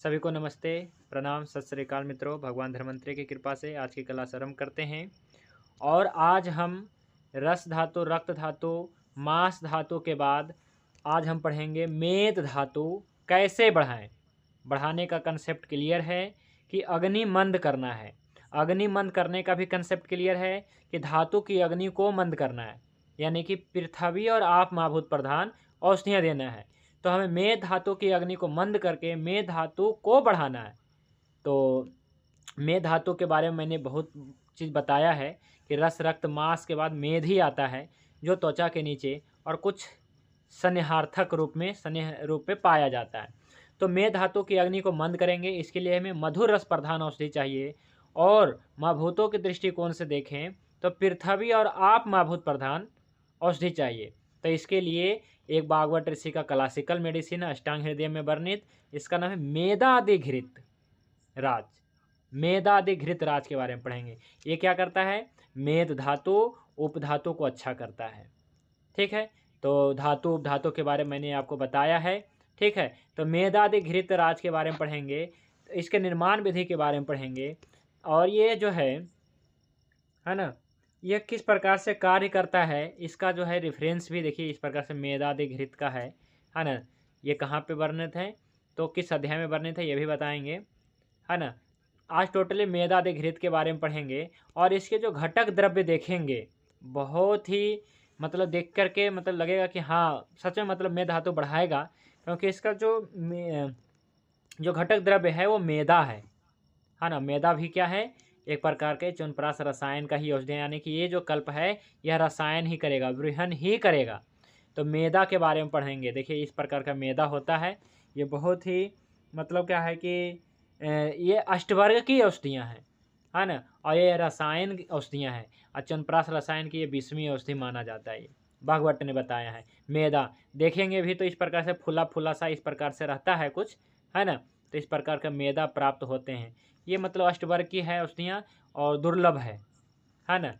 सभी को नमस्ते, प्रणाम, सत श्री अकाल मित्रों। भगवान धन्वंतरि की कृपा से आज की क्लास आरंभ करते हैं। और आज हम रस धातु, रक्त धातु, मांस धातु के बाद आज हम पढ़ेंगे मेद धातु कैसे बढ़ाएं। बढ़ाने का कंसेप्ट क्लियर है कि अग्नि मंद करना है। अग्नि मंद करने का भी कंसेप्ट क्लियर है कि धातु की अग्नि को मंद करना है, यानी कि पृथ्वी और आप महाभूत प्रधान औषधियाँ देना है। तो हमें मेद धातु की अग्नि को मंद करके मेद धातु को बढ़ाना है। तो मेद धातु के बारे में मैंने बहुत चीज़ बताया है कि रस, रक्त, मांस के बाद मेद ही आता है, जो त्वचा के नीचे और कुछ स्नेहार्थक रूप में स्नेह रूप में पाया जाता है। तो मेद धातु की अग्नि को मंद करेंगे, इसके लिए हमें मधुर रस प्रधान औषधि चाहिए। और महाभूतों के दृष्टिकोण से देखें तो पृथ्वी और आप महाभूत प्रधान औषधि चाहिए। तो इसके लिए एक भागवत ऋषि का क्लासिकल मेडिसिन अष्टांग हृदय में वर्णित, इसका नाम है मेदादिघृत राज। मेदादिघृत राज के बारे में पढ़ेंगे। ये क्या करता है? मेद धातु उपधातु को अच्छा करता है। ठीक है, तो धातु उपधातु के बारे में मैंने आपको बताया है। ठीक है, तो मेदादिघृत राज के बारे में पढ़ेंगे, इसके निर्माण विधि के बारे में पढ़ेंगे। और ये जो है ना, यह किस प्रकार से कार्य करता है, इसका जो है रेफरेंस भी देखिए इस प्रकार से मेदादिघृत का है ना। ये कहाँ पे वर्णित है, तो किस अध्याय में वर्णित है, ये भी बताएंगे, है ना। आज टोटली मेदादिघृत के बारे में पढ़ेंगे और इसके जो घटक द्रव्य देखेंगे, बहुत ही मतलब देख करके मतलब लगेगा कि हाँ सच में मतलब मेद धातु बढ़ाएगा, क्योंकि इसका जो घटक द्रव्य है वो मेदा है ना। मेदा भी क्या है? एक प्रकार के च्यवनप्राश रसायन का ही औषधि, यानी कि ये जो कल्प है यह रसायन ही करेगा, वृहन ही करेगा। तो मेदा के बारे में पढ़ेंगे। देखिए इस प्रकार का मेदा होता है, ये बहुत ही मतलब क्या है कि ये अष्टवर्ग की औषधियाँ हैं, है ना। और ये रसायन औषधियाँ हैं। और च्यवनप्राश रसायन की ये 20वीं औषधि माना जाता है। ये भागवत ने बताया है। मेदा देखेंगे भी तो इस प्रकार से फूला फूला सा इस प्रकार से रहता है कुछ, है ना। तो इस प्रकार का मेदा प्राप्त होते हैं। ये मतलब अष्टवर्ग की है औषधियाँ और दुर्लभ है ना।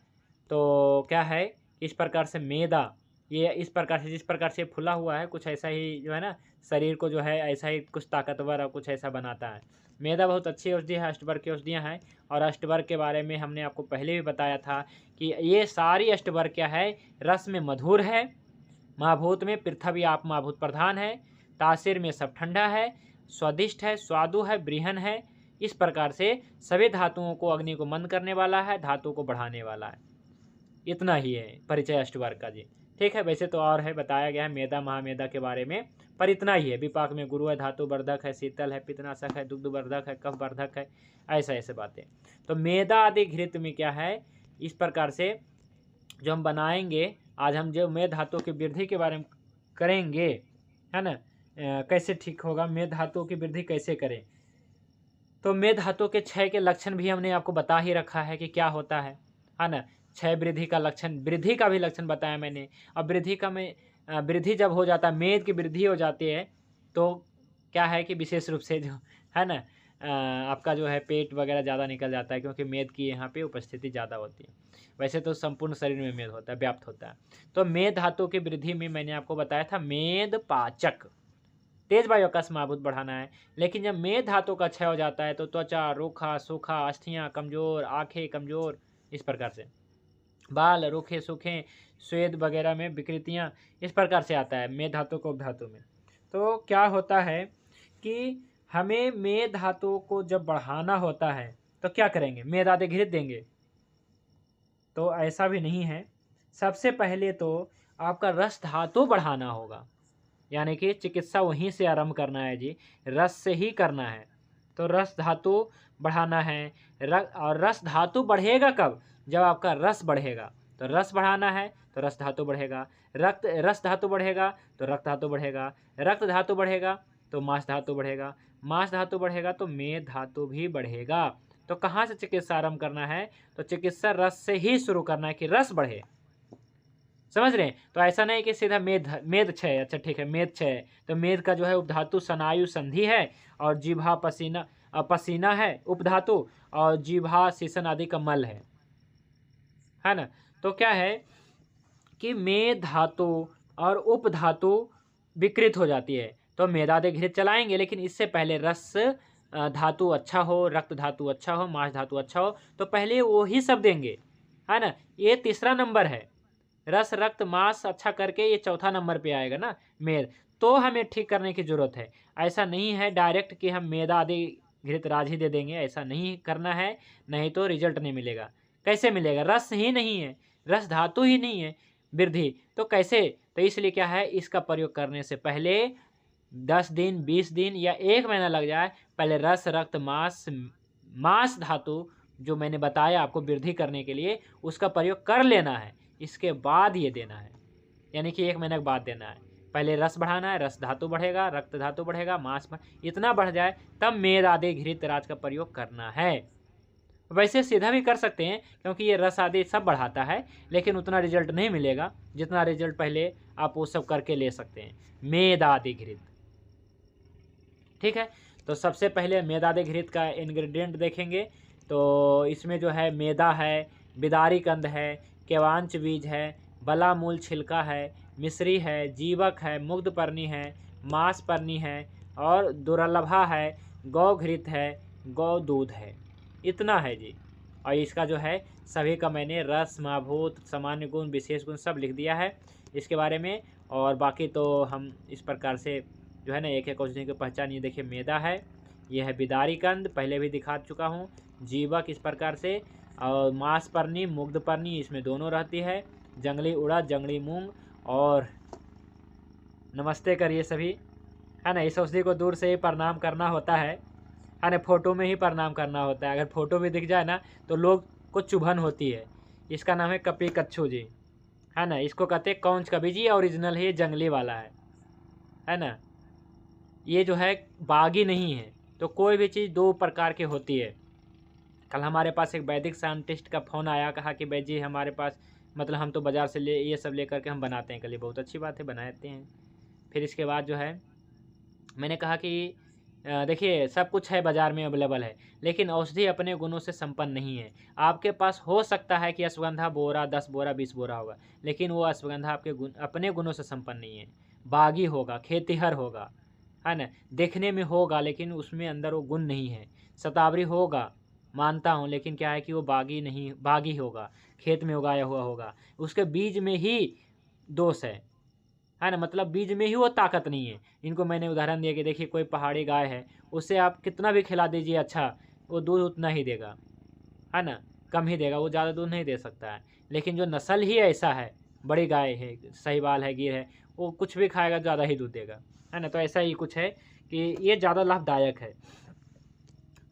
तो क्या है, इस प्रकार से मेदा ये इस प्रकार से जिस प्रकार से फुला हुआ है, कुछ ऐसा ही जो है ना, शरीर को जो है ऐसा ही कुछ ताकतवर और कुछ ऐसा बनाता है। मेदा बहुत अच्छी औषधि है, अष्टवर्ग की औषधियाँ हैं। और अष्टवर्ग के बारे में हमने आपको पहले भी बताया था कि ये सारी अष्टवर्ग क्या है, रस में मधुर है, महाभूत में पृथ्वी आप महाभूत प्रधान है, तासीर में सब ठंडा है, स्वादिष्ट है, स्वादु है, बृहन है। इस प्रकार से सभी धातुओं को अग्नि को मंद करने वाला है, धातु को बढ़ाने वाला है। इतना ही है परिचय अष्टवर्ग का जी। ठीक है, वैसे तो और है, बताया गया है मेदा महामेदा के बारे में, पर इतना ही है। विपाक में गुरु है, धातु वर्धक है, शीतल है, पित्तनाशक है, दुग्ध वर्धक है, कफ वर्धक है, ऐसा ऐसे बातें। तो मेदा आदि घृत में क्या है, इस प्रकार से जो हम बनाएंगे, आज हम जो मेद धातु की वृद्धि के बारे में करेंगे, है ना। कैसे ठीक होगा, मेद धातु की वृद्धि कैसे करें। तो मेद धातु के क्षय के लक्षण भी हमने आपको बता ही रखा है कि क्या होता है ना। क्षय वृद्धि का लक्षण, वृद्धि का भी लक्षण बताया मैंने। अब वृद्धि का मैं वृद्धि जब हो जाता है, मेद की वृद्धि हो जाती है, तो क्या है कि विशेष रूप से जो है ना आपका जो है पेट वगैरह ज़्यादा निकल जाता है, क्योंकि मेद की यहाँ पे उपस्थिति ज़्यादा होती है। वैसे तो संपूर्ण शरीर में मेद होता है, व्याप्त होता है। तो मेद धातु की वृद्धि में मैंने आपको बताया था मेद पाचक, तेज वायु आकाश महाभूत बढ़ाना है। लेकिन जब मेद धातु का क्षय हो जाता है तो त्वचा रूखा सूखा, अस्थियाँ कमजोर, आंखें कमजोर, इस प्रकार से बाल रूखे सूखे, स्वेद वगैरह में विकृतियाँ इस प्रकार से आता है मेद धातु को उपधातु में। तो क्या होता है कि हमें मेद धातु को जब बढ़ाना होता है तो क्या करेंगे, मेदादिघृत देंगे? तो ऐसा भी नहीं है। सबसे पहले तो आपका रस धातु बढ़ाना होगा, यानी कि चिकित्सा वहीं से आरंभ करना है जी, रस से ही करना है। तो रस धातु बढ़ाना है। और रस धातु बढ़ेगा कब? जब आपका रस बढ़ेगा। तो रस बढ़ाना है तो रस धातु बढ़ेगा। रस धातु बढ़ेगा तो रक्त धातु बढ़ेगा। रक्त धातु बढ़ेगा तो मांस धातु बढ़ेगा। मांस धातु बढ़ेगा तो मेद धातु भी बढ़ेगा। तो कहाँ से चिकित्सा आरंभ करना है? तो चिकित्सा रस से ही शुरू करना है कि रस बढ़े। समझ रहे हैं? तो ऐसा नहीं कि सीधा मेद क्षय, अच्छा ठीक है मेद क्षय, तो मेद का जो है उपधातु सनायु संधि है, और जीभा पसीना पसीना है उपधातु, और जीभा शीशन आदि का मल है ना। तो क्या है कि मेद धातु और उपधातु विकृत हो जाती है। तो मेदादि घृत चलाएंगे, लेकिन इससे पहले रस धातु अच्छा हो, रक्त धातु अच्छा हो, मांस धातु अच्छा हो, तो पहले वो ही सब देंगे, है ना। ये तीसरा नंबर है, रस रक्त मांस अच्छा करके ये चौथा नंबर पे आएगा ना मेद, तो हमें ठीक करने की जरूरत है। ऐसा नहीं है डायरेक्ट कि हम मेदा आदि घृतराज ही दे देंगे, ऐसा नहीं करना है, नहीं तो रिजल्ट नहीं मिलेगा। कैसे मिलेगा, रस ही नहीं है, रस धातु ही नहीं है वृद्धि, तो कैसे। तो इसलिए क्या है, इसका प्रयोग करने से पहले 10 दिन 20 दिन या 1 महीना लग जाए, पहले रस रक्त मांस धातु जो मैंने बताया आपको वृद्धि करने के लिए, उसका प्रयोग कर लेना है, इसके बाद ये देना है, यानी कि 1 महीने के बाद देना है। पहले रस बढ़ाना है, रस धातु बढ़ेगा, रक्त धातु बढ़ेगा, मांस इतना बढ़ जाए तब मेद आदि घृतराज का प्रयोग करना है। वैसे सीधा भी कर सकते हैं, क्योंकि ये रस आदि सब बढ़ाता है, लेकिन उतना रिजल्ट नहीं मिलेगा जितना रिजल्ट पहले आप वो सब करके ले सकते हैं, मेद आदि घृत। ठीक है, तो सबसे पहले मेद आदि घृत का इंग्रेडिएंट देखेंगे। तो इसमें जो है मैदा है, बिदारी कंद है, केवांच बीज है, बला मूल छिलका है, मिश्री है, जीवक है, मुग्धपर्णी है, मांसपर्णी है, और दुर्लभा है, गौ घृत है, गौ दूध है, इतना है जी। और इसका जो है सभी का मैंने रस माभूत सामान्य गुण विशेष गुण सब लिख दिया है इसके बारे में। और बाकी तो हम इस प्रकार से जो है ना एक एक औषधि की पहचान, ये देखिए मैदा है, ये है बिदारी कंद, पहले भी दिखा चुका हूँ, जीवक इस प्रकार से, और मांसपर्णी मुग्धपर्णी इसमें दोनों रहती है, जंगली उड़द जंगली मूंग, और नमस्ते करिए सभी, है ना। इस औषधि को दूर से ही प्रणाम करना होता है ना, फोटो में ही प्रणाम करना होता है, अगर फोटो भी दिख जाए ना तो लोग को चुभन होती है। इसका नाम है कपी कच्छू जी, है ना, इसको कहते हैं कौंच कभी जी, ओरिजिनल है, ये जंगली वाला है ना। ये जो है बागी नहीं है। तो कोई भी चीज़ 2 प्रकार की होती है। कल हमारे पास एक वैदिक साइंटिस्ट का फ़ोन आया, कहा कि भाई जी हमारे पास मतलब हम तो बाज़ार से ये सब ले करके हम बनाते हैं। कल, बहुत अच्छी बात है, बनाते हैं। फिर इसके बाद जो है मैंने कहा कि देखिए सब कुछ है बाज़ार में अवेलेबल है, लेकिन औषधि अपने गुणों से संपन्न नहीं है। आपके पास हो सकता है कि अश्वगंधा बोरा 10 बोरा 20 बोरा होगा, लेकिन वो अश्वगंधा आपके अपने गुणों से संपन्न नहीं है। बागी होगा, खेतिहर होगा, है ना, देखने में होगा लेकिन उसमें अंदर वो गुण नहीं है। शतावरी होगा, मानता हूँ, लेकिन क्या है कि वो बागी नहीं, बागी होगा, खेत में उगाया हुआ होगा, उसके बीज में ही दोष है ना, मतलब बीज में ही वो ताकत नहीं है। इनको मैंने उदाहरण दिया कि देखिए कोई पहाड़ी गाय है, उससे आप कितना भी खिला दीजिए अच्छा, वो दूध उतना ही देगा, है ना, कम ही देगा, वो ज़्यादा दूध नहीं दे सकता है। लेकिन जो नस्ल ही ऐसा है, बड़ी गाय है, साहिवाल है, गिर है, वो कुछ भी खाएगा ज़्यादा ही दूध देगा, है ना। तो ऐसा ही कुछ है कि ये ज़्यादा लाभदायक है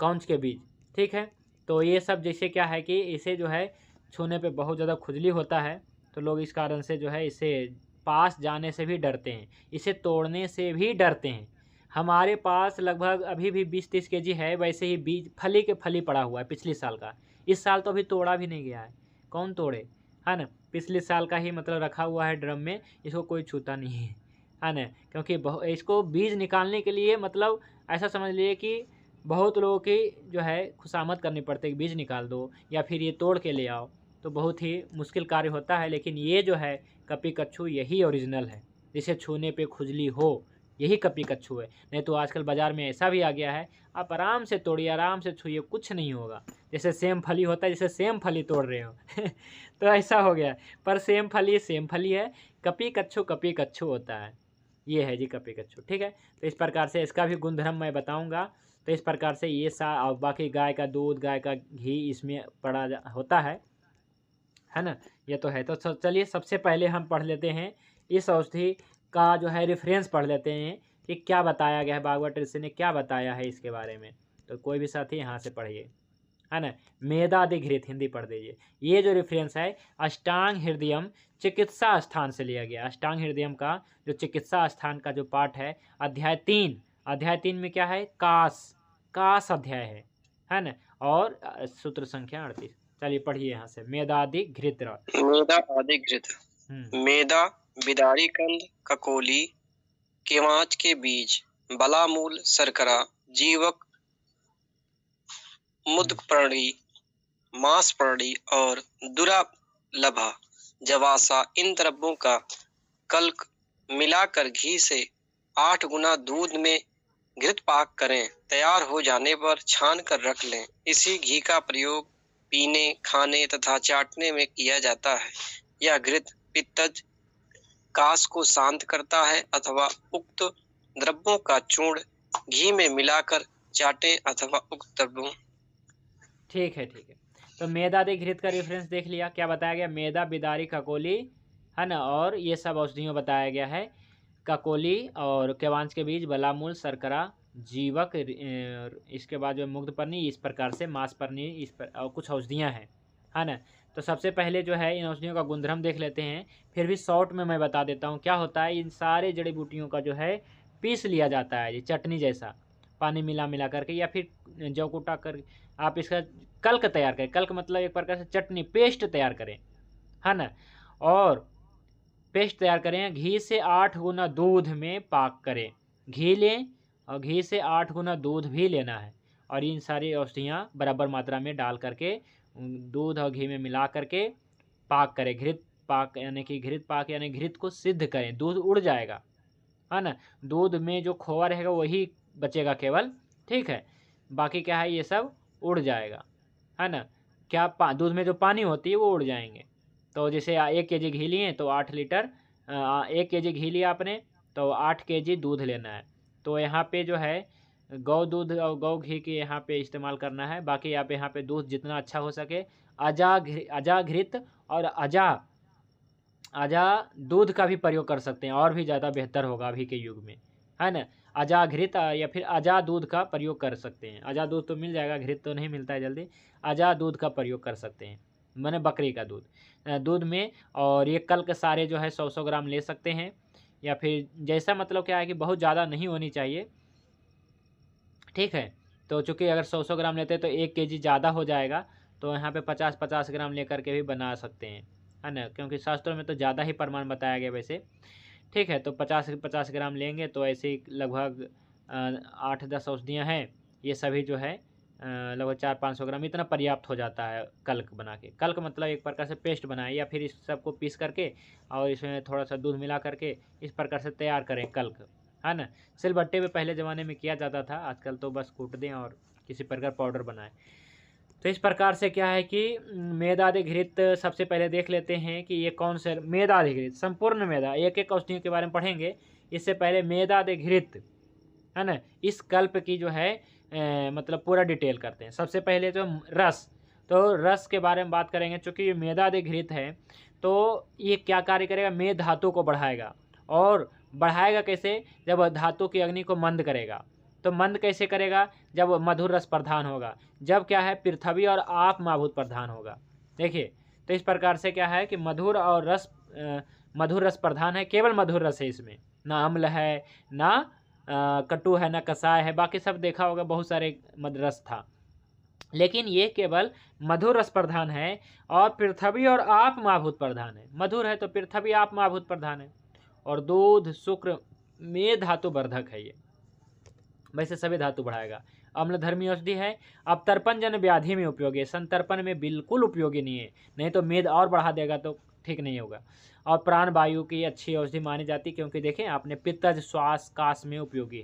कौंच के बीज। ठीक है, तो ये सब जैसे क्या है कि इसे जो है छूने पे बहुत ज़्यादा खुजली होता है, तो लोग इस कारण से जो है इसे पास जाने से भी डरते हैं, इसे तोड़ने से भी डरते हैं। हमारे पास लगभग अभी भी 20-30 केजी है, वैसे ही बीज फली के फली पड़ा हुआ है पिछले साल का। इस साल तो अभी तोड़ा भी नहीं गया है, कौन तोड़े, है ना। पिछले साल का ही मतलब रखा हुआ है ड्रम में, इसको कोई छूता नहीं है ना, क्योंकि इसको बीज निकालने के लिए मतलब ऐसा समझ लिए कि बहुत लोगों की जो है खुशामद करनी पड़ती है, बीज निकाल दो या फिर ये तोड़ के ले आओ, तो बहुत ही मुश्किल कार्य होता है। लेकिन ये जो है कपी कच्छू यही ओरिजिनल है, जिसे छूने पे खुजली हो, यही कपी कच्छू है। नहीं तो आजकल बाज़ार में ऐसा भी आ गया है, आप आराम से तोड़िए, आराम से छूइए, कुछ नहीं होगा। जैसे सेम फली होता है, जैसे सेम फली तोड़ रहे हो तो ऐसा हो गया। पर सेम फली है, कपी कच्छू होता है। ये है जी कपी कच्छू। ठीक है, तो इस प्रकार से इसका भी गुणधर्म मैं बताऊँगा। तो इस प्रकार से ये और बाकी गाय का दूध, गाय का घी इसमें पड़ा होता है ना, ये तो है। तो चलिए सबसे पहले हम पढ़ लेते हैं इस औषधि का जो है रेफरेंस पढ़ लेते हैं कि क्या बताया गया है, भागवत ऋषि ने क्या बताया है इसके बारे में। तो कोई भी साथी यहाँ से पढ़िए, है ना। मेदादि घृत हिंदी पढ़ दीजिए। ये जो रेफरेंस है अष्टांग हृदयम चिकित्सा स्थान से लिया गया। अष्टांग हृदयम का जो चिकित्सा स्थान का जो पाठ है, अध्याय 3 में क्या है, कास अध्याय है ना, और सूत्र संख्या 38। चलिए पढ़िए यहाँ से, मेदादि घृत। मेदा बिदारी कंद ककोली केवांच के बीज बलामूल शर्करा जीवक मुद्गपर्णी मांसपर्णी और दुरालभा जवासा, इन द्रव्यों का कल्क मिलाकर घी से 8 गुना दूध में घृत पाक करें। तैयार हो जाने पर छान कर रख लें। इसी घी का प्रयोग पीने, खाने तथा चाटने में किया जाता है। यह घृत पित्तज, कास को शांत करता है अथवा उक्त द्रव्यों का चूर्ण घी में मिलाकर चाटे अथवा उक्त द्रव्यों। ठीक है, ठीक है। तो मेदा दे घृत का रेफरेंस देख लिया, क्या बताया गया, मेदा, बिदारी, ककोली, है ना, और ये सब औषधियों बताया गया है। ककोली और केवांच के बीज, बलामूल, शर्करा, जीवक, इसके बाद जो मुग्धपर्णी, इस प्रकार से मांसपर्णी, इस पर और कुछ औषधियाँ हैं, है ना। तो सबसे पहले जो है इन औषधियों का गुणधर्म देख लेते हैं, फिर भी शॉर्ट में मैं बता देता हूँ। क्या होता है, इन सारे जड़ी बूटियों का जो है पीस लिया जाता है, ये चटनी जैसा, पानी मिला मिला करके, या फिर जौ कुटा कर आप इसका कल्क तैयार करें। कल्क मतलब एक प्रकार से चटनी, पेस्ट तैयार करें, है ना। और पेस्ट तैयार करें, घी से 8 गुना दूध में पाक करें। घी लें और घी से 8 गुना दूध भी लेना है, और इन सारी औषधियाँ बराबर मात्रा में डाल करके दूध और घी में मिला करके पाक करें। घृत पाक यानी कि घृत पाक यानी घृत को सिद्ध करें, दूध उड़ जाएगा, है ना। दूध में जो खोआ रहेगा वही बचेगा केवल, ठीक है। बाकी क्या है, ये सब उड़ जाएगा, है ना। क्या दूध में जो पानी होती है वो उड़ जाएंगे। तो जैसे 1 केजी घी लिए तो 8 लीटर, 1 केजी घी लिया आपने तो 8 केजी दूध लेना है। तो यहाँ पे जो है गौ दूध और गौ घी के यहाँ पे इस्तेमाल करना है। बाकी आप यहाँ पे दूध जितना अच्छा हो सके, अजा घृत और अजा दूध का भी प्रयोग कर सकते हैं, और भी ज़्यादा बेहतर होगा अभी के युग में, है ना। अजा घृत या फिर अजा दूध का प्रयोग कर सकते हैं। अजा दूध तो मिल जाएगा, घृत तो नहीं मिलता है जल्दी। अजा दूध का प्रयोग कर सकते हैं, माने बकरी का दूध में। और ये कल के सारे जो है 100-100 ग्राम ले सकते हैं, या फिर जैसा, मतलब क्या है कि बहुत ज़्यादा नहीं होनी चाहिए, ठीक है। तो चूँकि अगर 100-100 ग्राम लेते हैं तो 1 केजी ज़्यादा हो जाएगा, तो यहाँ पे 50-50 ग्राम लेकर के भी बना सकते हैं, है ना, क्योंकि शास्त्रों में तो ज़्यादा ही परिमाण बताया गया वैसे, ठीक है। तो 50-50 ग्राम लेंगे तो ऐसे ही लगभग 8-10 औषधियाँ हैं, ये सभी जो है लगभग 400-500 ग्राम, इतना पर्याप्त हो जाता है कल्क बना के। कल्क मतलब एक प्रकार से पेस्ट बनाए, या फिर इस सबको पीस करके और इसमें थोड़ा सा दूध मिला करके इस प्रकार से तैयार करें कल्क, है ना। सिलबट्टे में पहले ज़माने में किया जाता था, आजकल तो बस कूट दें और किसी प्रकार पाउडर बनाएं। तो इस प्रकार से क्या है कि मेदादि घृत सबसे पहले देख लेते हैं कि ये कौन से मेदादि घृत, संपूर्ण मेदा, एक एक औषधियों के बारे में पढ़ेंगे। इससे पहले मेदादि घृत, है ना, इस कल्प की जो है मतलब पूरा डिटेल करते हैं। सबसे पहले जो रस, तो रस के बारे में बात करेंगे। चूँकि ये मेदादि घृत है तो ये क्या कार्य करेगा, मेद धातु को बढ़ाएगा। और बढ़ाएगा कैसे, जब धातु की अग्नि को मंद करेगा। तो मंद कैसे करेगा, जब मधुर रस प्रधान होगा, जब क्या है पृथ्वी और आप माभूत प्रधान होगा। देखिए, तो इस प्रकार से क्या है कि मधुर और मधुर रस प्रधान है, केवल मधुर रस है इसमें, ना अम्ल है, ना कटु है, ना कसाय है। बाकी सब देखा होगा बहुत सारे रस था, लेकिन ये केवल मधुर रस प्रधान है, और पृथ्वी और आप माभूत प्रधान है। मधुर है तो पृथ्वी आप माभूत प्रधान है, और दूध शुक्र में धातु वर्धक है। ये वैसे सभी धातु बढ़ाएगा। अम्लधर्मी औषधि है, अब तर्पण जन व्याधि में उपयोगी है, संतर्पण में बिल्कुल उपयोगी नहीं है, नहीं तो मेद और बढ़ा देगा तो ठीक नहीं होगा। और प्राण वायु की अच्छी औषधि मानी जाती, क्योंकि देखें आपने पित्तज श्वास काश में उपयोगी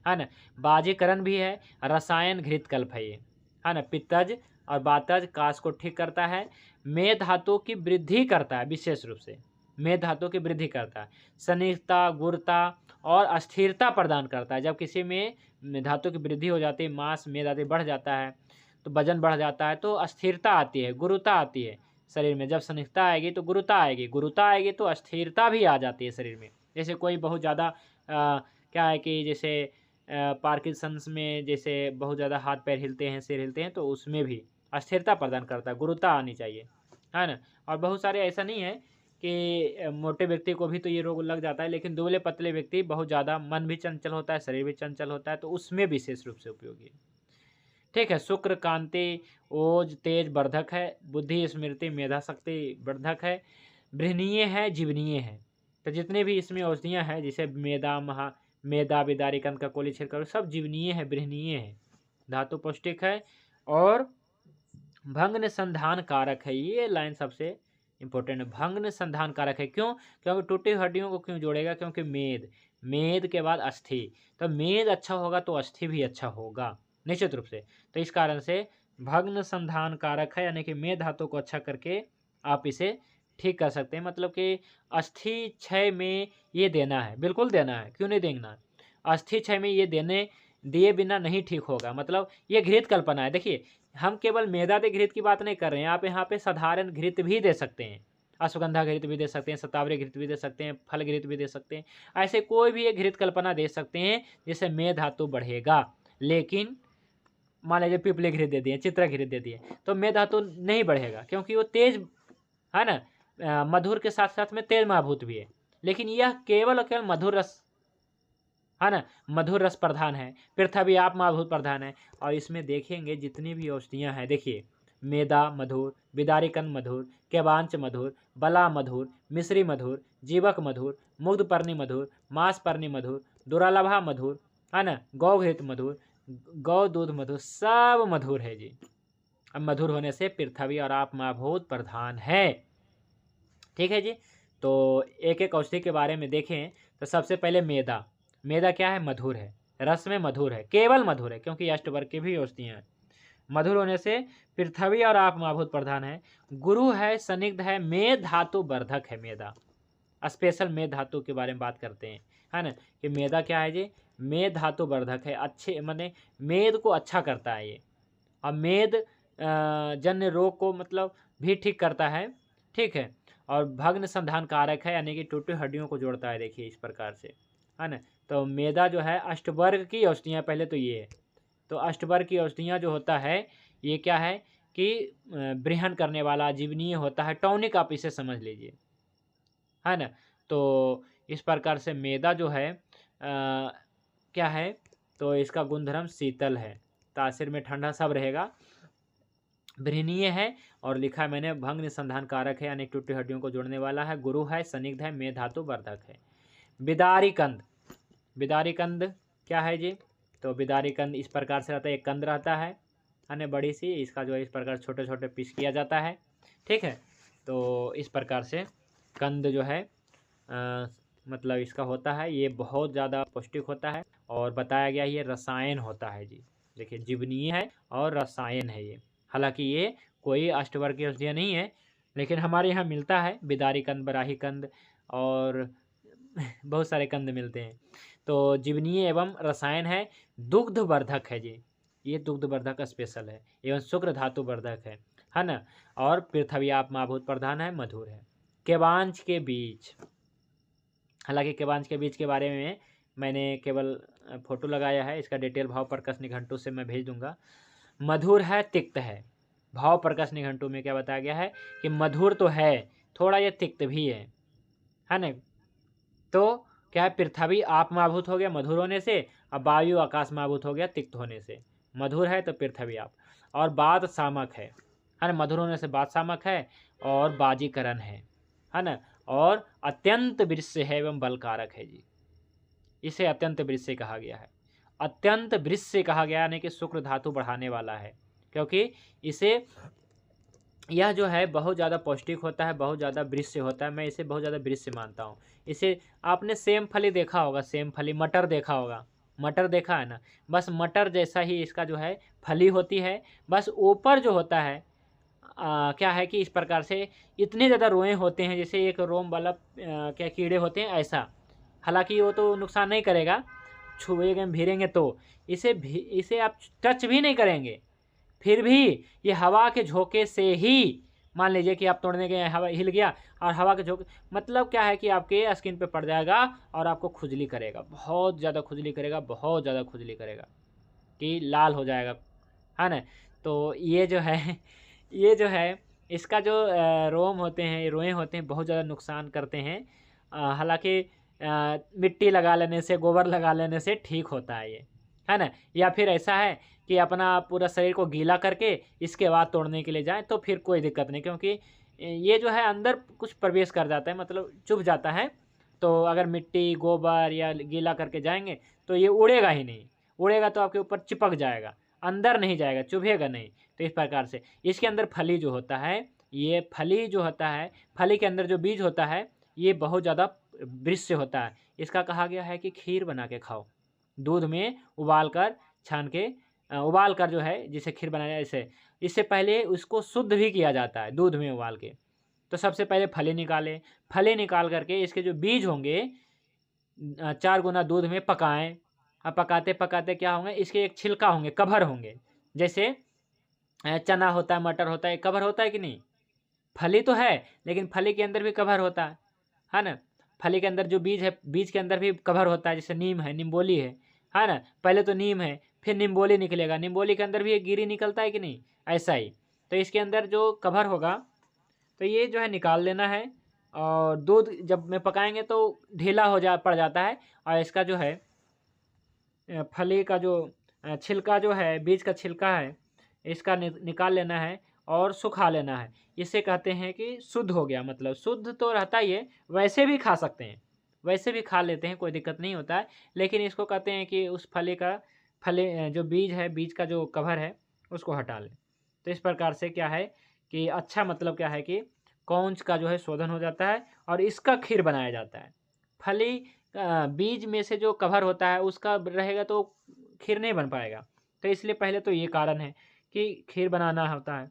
है ना। बाजीकरण भी है, रसायन घृत कल्प है ये, है ना। पित्तज और बातज काश को ठीक करता है, मेद धातु की वृद्धि करता है, विशेष रूप से मेद धातु की वृद्धि करता है, सनिग्धता, गुरुता और अस्थिरता प्रदान करता है। जब किसी में धातु की वृद्धि हो जाती है, मांस मेद आदि बढ़ जाता है, तो वजन बढ़ जाता है, तो अस्थिरता आती है, गुरुता आती है शरीर में। जब सनिग्धता आएगी तो गुरुता आएगी, गुरुता आएगी तो अस्थिरता भी आ जाती है शरीर में। जैसे कोई बहुत ज़्यादा क्या है कि जैसे पार्किंसंस में जैसे बहुत ज़्यादा हाथ पैर हिलते हैं, सिर हिलते हैं, तो उसमें भी अस्थिरता प्रदान करता है, गुरुता आनी चाहिए, है ना। और बहुत सारे ऐसा नहीं है कि मोटे व्यक्ति को भी तो ये रोग लग जाता है, लेकिन दुबले पतले व्यक्ति, बहुत ज़्यादा मन भी चंचल होता है, शरीर भी चंचल होता है, तो उसमें विशेष रूप से उपयोगी है, ठीक है। शुक्र कांति ओज तेज वर्धक है, बुद्धि स्मृति मेधा शक्ति वर्धक है, बृहनीय है, जीवनीय है। तो जितने भी इसमें औषधियाँ हैं, जैसे मेदा बिदारी कंद का कोली छिड़काव, सब जीवनीय है, बृहनीय है, धातु पौष्टिक है, और भंग संधान कारक है। ये लाइन सबसे इंपॉर्टेंट है, भंग संधान कारक है। क्यों, क्योंकि टूटी हड्डियों को क्यों जोड़ेगा, क्योंकि मेद के बाद अस्थि, तो मेद अच्छा होगा तो अस्थि भी अच्छा होगा निश्चित रूप से। तो इस कारण से भग्न संधान कारक है, यानी कि मेद धातु को अच्छा करके आप इसे ठीक कर सकते हैं। मतलब कि अस्थि क्षय में ये देना है, बिल्कुल देना है, क्यों नहीं देना। अस्थि क्षय में ये दिए बिना नहीं ठीक होगा। मतलब ये घृत कल्पना है। देखिए, हम केवल मेदादि घृत की बात नहीं कर रहे हैं, आप यहाँ पे साधारण घृत भी दे सकते हैं, अश्वगंधा घृत भी दे सकते हैं, शतावरी घृत भी दे सकते हैं, फल घृत भी दे सकते हैं। ऐसे कोई भी एक घृत कल्पना दे सकते हैं जिससे मेद धातु बढ़ेगा। लेकिन मान लीजिए पिपली घृत दे दिए, चित्रा घृत दे दिए, तो मेद धातु नहीं बढ़ेगा, क्योंकि वो तेज है ना, मधुर के साथ साथ में तेज महाभूत भी है। लेकिन यह केवल और केवल मधुर रस है ना, मधुर रस प्रधान है, पृथ्वी आप महाभूत प्रधान है। और इसमें देखेंगे जितनी भी औषधियाँ हैं, देखिए मेदा मधुर, बिदारिकन मधुर, केवांच मधुर, बला मधुर, मिश्री मधुर, जीवक मधुर, मुग्धपर्णी मधुर, मांसपर्णी मधुर, दुरालभा मधुर, है ना, गौघृत मधुर, गौ दूध मधुर, सब मधुर है जी। अब मधुर होने से पृथ्वी और आप महाभूत प्रधान है। ठीक है जी। तो एक एक औषधि के बारे में देखें तो सबसे पहले मेदा। मेदा क्या है? मधुर है, रस में मधुर है, केवल मधुर है, क्योंकि अष्टवर्ग की भी औषधियाँ हैं। मधुर होने से पृथ्वी और आप महाभूत प्रधान है। गुरु है, सनिग्ध है, मेद धातु वर्धक है। मेदा स्पेशल मेद धातु के बारे में बात करते हैं, है ना, कि मेदा क्या है जी? मेद धातु वर्धक है, अच्छे माने मेद को अच्छा करता है ये। और मेद जन्य रोग को मतलब भी ठीक करता है, ठीक है। और भग्न संधान कारक है, यानी कि टूटी हड्डियों को जोड़ता है। देखिए इस प्रकार से, है ना। तो मेदा जो है अष्टवर्ग की औषधियाँ, पहले तो ये है। तो अष्टवर्ग की औषधियाँ जो होता है ये क्या है कि बृहन करने वाला, जीवनीय होता है, टॉनिक आप इसे समझ लीजिए, है ना। तो इस प्रकार से मेदा जो है क्या है, तो इसका गुणधर्म शीतल है, तासीर में ठंडा सब रहेगा, बृहनीय है, और लिखा है मैंने भंग संधान कारक है, यानी टूटी हड्डियों को जोड़ने वाला है, गुरु है, सनिग्ध है, मेद धातु वर्धक है। बिदारी कंद, बिदारी कंद क्या है जी? तो बिदारी कंद इस प्रकार से रहता है, एक कंद रहता है ना, बड़ी सी, इसका जो है इस प्रकार छोटे छोटे पीस किया जाता है, ठीक है। तो इस प्रकार से कंद जो है मतलब इसका होता है, ये बहुत ज़्यादा पौष्टिक होता है, और बताया गया ये रसायन होता है जी। देखिए जीवनीय है और रसायन है ये। हालांकि ये कोई अष्टवर्ग की औषधियाँ नहीं है, लेकिन हमारे यहाँ मिलता है बिदारी कंद, बराही कंद और बहुत सारे कंद मिलते हैं। तो जीवनीय एवं रसायन है, दुग्ध वर्धक है जी, ये दुग्ध वर्धक स्पेशल है, एवं शुक्र धातु वर्धक है ना। और पृथ्वी आप महाभूत प्रधान है, मधुर है। केवांच के बीज, हालांकि केवांच के बीज के बारे में मैंने केवल फोटो लगाया है, इसका डिटेल भाव प्रकाश निघंटु से मैं भेज दूंगा। मधुर है, तिक्त है। भाव प्रकाश निघंटु में क्या बताया गया है कि मधुर तो है, थोड़ा ये तिक्त भी है ना। तो क्या है, पृथ्वी आप महाभूत हो गया मधुर होने से, और वायु आकाश महाभूत हो गया तिक्त होने से। मधुर है तो पृथ्वी आप, और बाद सामक है ना, मधुर होने से बाद सामक है, और बाजीकरण है ना, और अत्यंत वृश्य है एवं बलकारक है जी। इसे अत्यंत वृश्य कहा गया है, अत्यंत वृश्य कहा गया, यानी कि शुक्र धातु बढ़ाने वाला है, क्योंकि इसे यह जो है बहुत ज़्यादा पौष्टिक होता है, बहुत ज़्यादा वृश्य होता है। मैं इसे बहुत ज़्यादा वृश्य मानता हूँ। इसे आपने सेम फली देखा होगा, सेम फली, मटर देखा होगा, मटर देखा है ना, बस मटर जैसा ही इसका जो है फली होती है, बस ऊपर जो होता है क्या है कि इस प्रकार से इतने ज़्यादा रोए होते हैं, जैसे एक रोम वाला क्या कीड़े होते हैं ऐसा। हालांकि वो तो नुकसान नहीं करेगा, छुएंगे भिड़ेंगे तो, इसे आप टच भी नहीं करेंगे, फिर भी ये हवा के झोंके से ही, मान लीजिए कि आप तोड़ने गए, हवा हिल गया और हवा के झोंके, मतलब क्या है कि आपके स्किन पे पड़ जाएगा और आपको खुजली करेगा, बहुत ज़्यादा खुजली करेगा, बहुत ज़्यादा खुजली करेगा कि लाल हो जाएगा, है ना। तो ये जो है ये जो है इसका जो रोम होते हैं, रोएं होते हैं, बहुत ज़्यादा नुकसान करते हैं। हालांकि मिट्टी लगा लेने से, गोबर लगा लेने से ठीक होता है ये, है ना। या फिर ऐसा है कि अपना पूरा शरीर को गीला करके इसके बाद तोड़ने के लिए जाएं तो फिर कोई दिक्कत नहीं, क्योंकि ये जो है अंदर कुछ प्रवेश कर जाता है, मतलब चुभ जाता है। तो अगर मिट्टी गोबर या गीला करके जाएंगे तो ये उड़ेगा ही नहीं, उड़ेगा तो आपके ऊपर चिपक जाएगा, अंदर नहीं जाएगा, चुभेगा नहीं। तो इस प्रकार से इसके अंदर फली जो होता है, ये फली जो होता है, फली के अंदर जो बीज होता है, ये बहुत ज़्यादा वृक्ष से होता है, इसका कहा गया है कि खीर बना के खाओ, दूध में उबाल कर छान के उबाल कर जो है जिसे खीर बनाया जाए इसे, इससे पहले उसको शुद्ध भी किया जाता है दूध में उबाल के। तो सबसे पहले फली निकालें, फली निकाल करके इसके जो बीज होंगे 4 गुना दूध में पकाएं। अब पकाते पकाते क्या होंगे, इसके एक छिलका होंगे, कवर होंगे, जैसे चना होता है, मटर होता है, कवर होता है कि नहीं। फली तो है लेकिन फली के अंदर भी कवर होता है ना। फली के अंदर जो बीज है, बीज के अंदर भी कवर होता है, जैसे नीम है, निम्बोली है ना। पहले तो नीम है, फिर निम्बोली निकलेगा, निम्बोली के अंदर भी एक गिरी निकलता है कि नहीं, ऐसा ही। तो इसके अंदर जो कवर होगा तो ये जो है निकाल लेना है, और दूध जब में पकाएंगे तो ढीला पड़ जाता है, और इसका जो है फली का जो छिलका जो है, बीज का छिलका है, इसका निकाल लेना है और सुखा लेना है। इसे कहते हैं कि शुद्ध हो गया, मतलब शुद्ध तो रहता ही है, वैसे भी खा सकते हैं, वैसे भी खा लेते हैं, कोई दिक्कत नहीं होता है। लेकिन इसको कहते हैं कि उस फली जो बीज है, बीज का जो कवर है उसको हटा लें। तो इस प्रकार से क्या है कि अच्छा मतलब क्या है कि कौंच का जो है शोधन हो जाता है और इसका खीर बनाया जाता है। फली बीज में से जो कवर होता है उसका रहेगा तो खीर नहीं बन पाएगा। तो इसलिए पहले तो ये कारण है कि खीर बनाना होता है।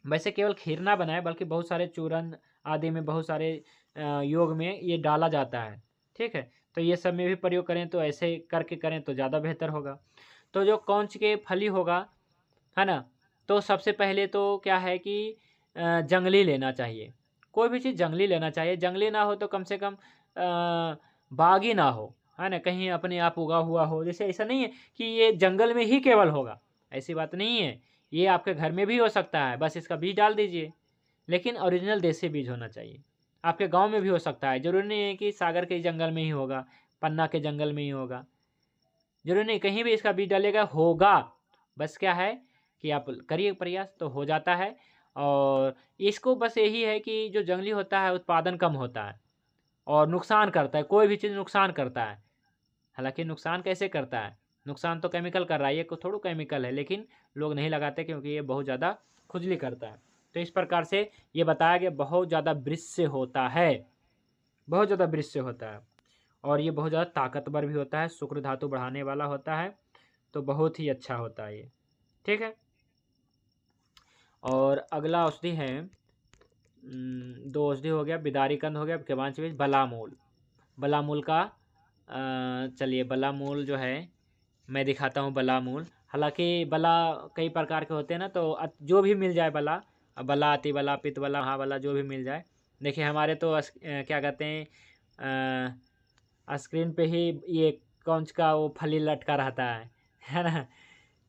वैसे केवल खीर ना बनाए बल्कि बहुत सारे चूरन आदि में, बहुत सारे योग में ये डाला जाता है, ठीक है। तो ये सब में भी प्रयोग करें तो ऐसे करके करें तो ज़्यादा बेहतर होगा। तो जो कौंच के फली होगा, है ना, तो सबसे पहले तो क्या है कि जंगली लेना चाहिए, कोई भी चीज़ जंगली लेना चाहिए। जंगली ना हो तो कम से कम बागी ना हो, है ना, कहीं अपने आप उगा हुआ हो। जैसे ऐसा नहीं है कि ये जंगल में ही केवल होगा, ऐसी बात नहीं है, ये आपके घर में भी हो सकता है, बस इसका बीज डाल दीजिए। लेकिन ओरिजिनल देसी बीज होना चाहिए। आपके गांव में भी हो सकता है, जरूरी नहीं है कि सागर के जंगल में ही होगा, पन्ना के जंगल में ही होगा, जरूरी नहीं, कहीं भी इसका बीज डालेगा होगा। बस क्या है कि आप करिए प्रयास तो हो जाता है। और इसको बस यही है कि जो जंगली होता है उत्पादन कम होता है और नुकसान करता है, कोई भी चीज़ नुकसान करता है। हालांकि नुकसान कैसे करता है, नुकसान तो केमिकल कर रहा है, ये थोड़ा केमिकल है, लेकिन लोग नहीं लगाते क्योंकि ये बहुत ज़्यादा खुजली करता है। तो इस प्रकार से ये बताया गया बहुत ज़्यादा वृक्ष से होता है, बहुत ज़्यादा वृक्ष से होता है, और ये बहुत ज़्यादा ताकतवर भी होता है, शुक्र धातु बढ़ाने वाला होता है, तो बहुत ही अच्छा होता है ये, ठीक है। और अगला औषधि है, 2 औषधि हो गया, बिदारी कंद हो गया, केवांच बीज, बलामूल। बलामूल का चलिए बलामूल जो है मैं दिखाता हूँ। बलामूल, हालांकि बला कई प्रकार के होते हैं ना, तो जो भी मिल जाए बला, बला, अति बला, पित्त बला, महाबला, जो भी मिल जाए। देखिए हमारे तो क्या कहते हैं, स्क्रीन पे ही ये कौंच का वो फली लटका रहता है ना,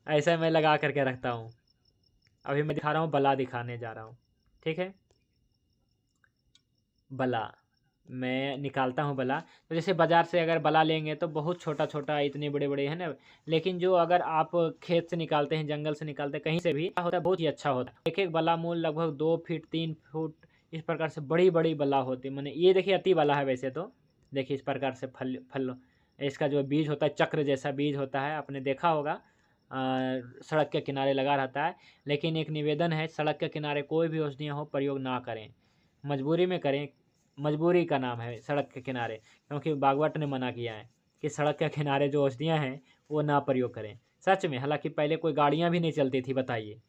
ऐसा मैं लगा करके रखता हूँ। अभी मैं दिखा रहा हूँ, बला दिखाने जा रहा हूँ, ठीक है। बला मैं निकालता हूँ बला। तो जैसे बाज़ार से अगर बला लेंगे तो बहुत छोटा छोटा, इतने बड़े बड़े है ना, लेकिन जो अगर आप खेत से निकालते हैं, जंगल से निकालते हैं, कहीं से भी होता है, बहुत ही अच्छा होता है। एक एक बला मूल लगभग 2 फीट 3 फुट इस प्रकार से बड़ी बड़ी बला होती है। मैंने ये देखिए अति बला है वैसे तो, देखिए इस प्रकार से फल इसका जो बीज होता है चक्र जैसा बीज होता है, आपने देखा होगा, सड़क के किनारे लगा रहता है। लेकिन एक निवेदन है, सड़क के किनारे कोई भी औषधियाँ हो प्रयोग ना करें, मजबूरी में करें, मजबूरी का नाम है सड़क के किनारे, क्योंकि बागवट ने मना किया है कि सड़क के किनारे जो औषधियाँ हैं वो ना प्रयोग करें। सच में, हालांकि पहले कोई गाड़ियाँ भी नहीं चलती थी, बताइए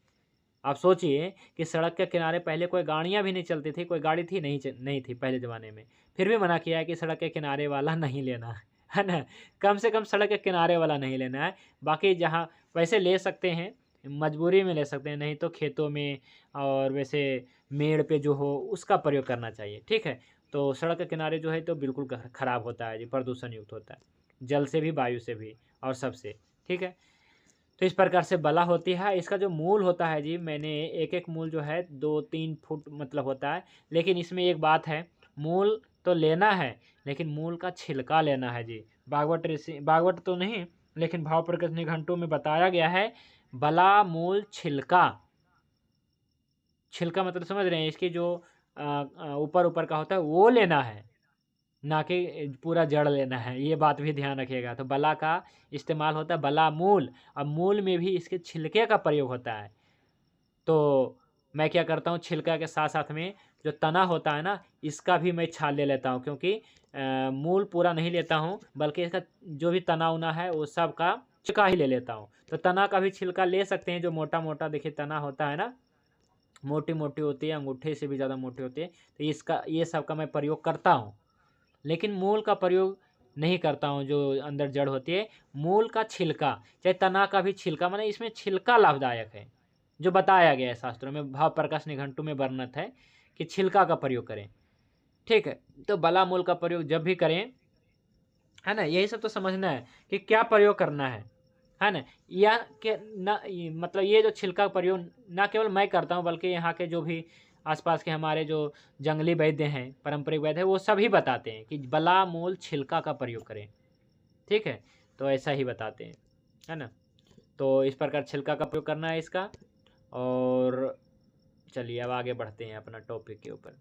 आप सोचिए कि सड़क के किनारे पहले कोई गाड़ियाँ भी नहीं चलती थी, कोई गाड़ी थी नहीं थी पहले ज़माने में, फिर भी मना किया है कि सड़क के किनारे वाला नहीं लेना है ना, कम से कम सड़क के किनारे वाला नहीं लेना है। बाकी जहाँ वैसे ले सकते हैं, मजबूरी में ले सकते हैं, नहीं तो खेतों में और वैसे मेड़ पे जो हो उसका प्रयोग करना चाहिए, ठीक है। तो सड़क के किनारे जो है तो बिल्कुल ख़राब होता है जी, प्रदूषण युक्त होता है, जल से भी, वायु से भी और सबसे, ठीक है। तो इस प्रकार से बला होती है। इसका जो मूल होता है जी, मैंने एक एक मूल जो है 2-3 फुट मतलब होता है, लेकिन इसमें एक बात है, मूल तो लेना है लेकिन मूल का छिलका लेना है जी। बागवट तो नहीं, लेकिन भाव प्रकाश निघंटु में बताया गया है, बला मूल छिलका। छिलका मतलब समझ रहे हैं, इसकी जो ऊपर ऊपर का होता है वो लेना है, ना कि पूरा जड़ लेना है, ये बात भी ध्यान रखिएगा। तो बला का इस्तेमाल होता है बला मूल, अब मूल में भी इसके छिलके का प्रयोग होता है। तो मैं क्या करता हूँ, छिलका के साथ साथ में जो तना होता है ना, इसका भी मैं छाल ले लेता हूँ, क्योंकि मूल पूरा नहीं लेता हूँ, बल्कि इसका जो भी तना उना है वो सब का छिलका ही ले लेता हूँ। तो तना का भी छिलका ले सकते हैं, जो मोटा मोटा देखिए तना होता है ना, मोटी मोटी होती है, अंगूठे से भी ज़्यादा मोटी होती है। तो इसका ये सब का मैं प्रयोग करता हूँ, लेकिन मूल का प्रयोग नहीं करता हूँ। जो अंदर जड़ होती है, मूल का छिलका, चाहे तना का भी छिलका, माने इसमें छिलका लाभदायक है, जो बताया गया है शास्त्रों में, भाव प्रकाश निघंटु में वर्णित है कि छिलका का प्रयोग करें। ठीक है, तो बला मूल का प्रयोग जब भी करें, है ना, यही सब तो समझना है कि क्या प्रयोग करना है ना। या के ना मतलब ये जो छिलका का प्रयोग ना केवल मैं करता हूँ, बल्कि यहाँ के जो भी आसपास के हमारे जो जंगली वैद्य हैं, पारंपरिक वैद्य हैं, वो सभी बताते हैं कि बला मूल छिलका का प्रयोग करें। ठीक है, तो ऐसा ही बताते हैं, है ना। तो इस प्रकार छिलका का प्रयोग करना है इसका। और चलिए अब आगे बढ़ते हैं अपना टॉपिक के ऊपर।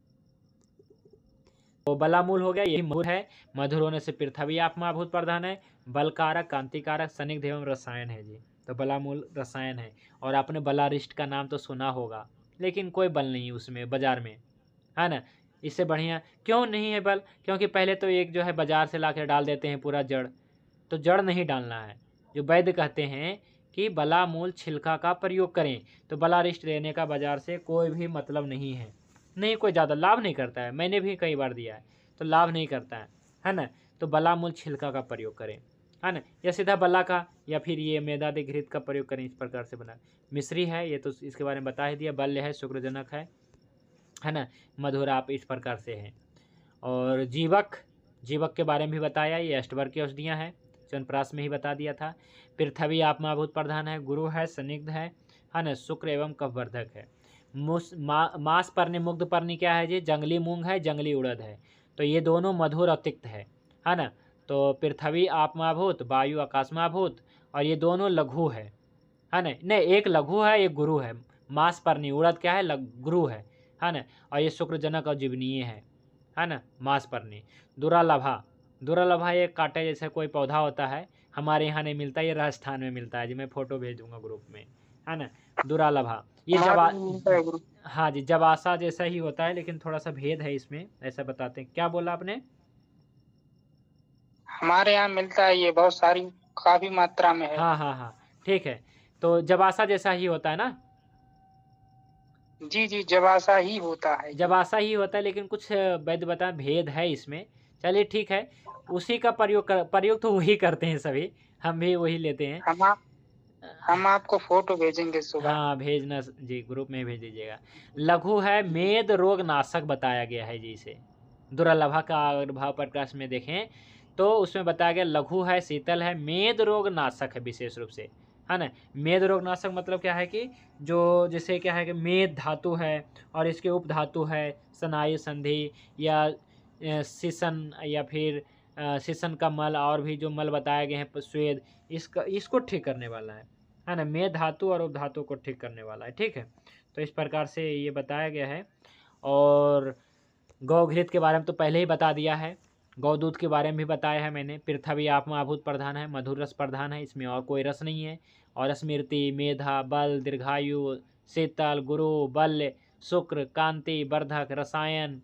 तो बलामूल हो गया, यही मधुर है, मधुर होने से पृथ्वी आत्माभूत प्रधान है, बलकारक, कांतिकारक, स्निग्ध एवं रसायन है जी। तो बलामूल रसायन है। और आपने बलारिष्ट का नाम तो सुना होगा, लेकिन कोई बल नहीं उसमें बाजार में, है ना। इससे बढ़िया क्यों नहीं है बल? क्योंकि पहले तो एक जो है बाजार से ला कर डाल देते हैं पूरा जड़, तो जड़ नहीं डालना है। जो वैद्य कहते हैं कि बलामूल छिलका का प्रयोग करें, तो बलारिष्ट लेने का बाजार से कोई भी मतलब नहीं है, नहीं कोई ज़्यादा लाभ नहीं करता है। मैंने भी कई बार दिया है, तो लाभ नहीं करता है ना। तो बलामूल छिलका का प्रयोग करें, है ना, या सीधा बला का, या फिर ये मेदादि घृत का प्रयोग करें। इस प्रकार से बना मिश्री है, ये तो इसके बारे में बता ही दिया, बल्य है, शुक्रजनक है ना, मधुर आप इस प्रकार से है। और जीवक, जीवक के बारे में भी बताया, ये अष्टवर्ग की औषधियाँ हैं, चवनप्राश में ही बता दिया था। पृथ्वी आत्माभूत प्रधान है, गुरु है, स्निग्ध है ना, शुक्र एवं कफवर्धक है। मांस पर्णी, मुग्ध पर्णी क्या है जी? जंगली मूंग है, जंगली उड़द है। तो ये दोनों मधुर और तिक्त है ना। तो पृथ्वी आत्माभूत, वायु आकाशमाभूत, और ये दोनों लघु है ना। नहीं, एक लघु है, एक गुरु है। मांस पर्णी उड़द क्या है? गुरु है ना। और ये शुक्रजनक और जीवनीय है ना। मांस पर्णी। दुरालभा, दुरालभा ये कांटे जैसे कोई पौधा होता है, हमारे यहाँ नहीं मिलता, ये राजस्थान में मिलता है जी। मैं फोटो भेज दूंगा ग्रुप में, है ना। दुरालभा ये हाँ जी, जबासा जैसा ही होता है, लेकिन थोड़ा सा भेद है इसमें, ऐसा बताते हैं। क्या बोला आपने? हमारे यहाँ मिलता है, ये बहुत सारी काफी मात्रा में है। हाँ हाँ हाँ, ठीक है। तो जबासा जैसा ही होता है ना? जी जी, जबासा ही होता है। जबासा ही होता है, लेकिन कुछ वैद्य बता भेद है इसमें। चलिए ठीक है, उसी का प्रयोग तो वही करते हैं सभी, हम भी वही लेते हैं। हम आपको फोटो भेजेंगे सुबह। हाँ भेजना जी, ग्रुप में भेज दीजिएगा। लघु है, मेद रोग नाशक बताया गया है जी इसे। दुर्लभा का भाव प्रकाश में देखें तो उसमें बताया गया लघु है, शीतल है, मेद रोग नाशक है विशेष रूप से, है ना। मेद रोग नाशक मतलब क्या है कि जो जैसे क्या है कि मेद धातु है और इसके उप धातु है स्नायु संधि या शीशन, या फिर शीशन का मल, और भी जो मल बताए गए हैं स्वेद, इसको ठीक करने वाला है ना। मेद धातु और उप धातु को ठीक करने वाला है। ठीक है, तो इस प्रकार से ये बताया गया है। और गौघृत के बारे में तो पहले ही बता दिया है, गौदूत के बारे में भी बताया है मैंने। पृथ्वी आत्माभूत प्रधान है, मधुर रस प्रधान है, इसमें और कोई रस नहीं है। और स्मृति, मेधा, बल, दीर्घायु, शीतल, गुरु, बल्य, शुक्र, कांति वर्धक, रसायन,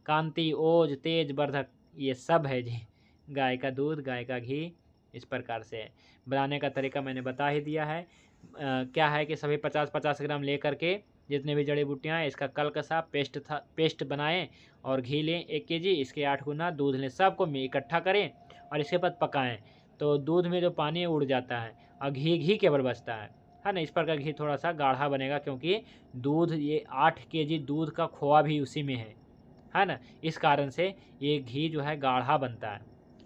कांति, ओज, तेज वर्धक, ये सब है जी। गाय का दूध, गाय का घी, इस प्रकार से है। बनाने का तरीका मैंने बता ही दिया है। क्या है कि सभी 50-50 ग्राम ले करके जितने भी जड़ी बूटियाँ हैं इसका कलकसा पेस्ट बनाएं, और घी लें 1 kg, इसके 8 गुना दूध लें, सबको इकट्ठा करें और इसके बाद पकाएं। तो दूध में जो पानी उड़ जाता है और घी केवल बचता है ना। इस पर का घी थोड़ा सा गाढ़ा बनेगा, क्योंकि दूध, ये 8 kg दूध का खोआ भी उसी में है ना। इस कारण से ये घी जो है गाढ़ा बनता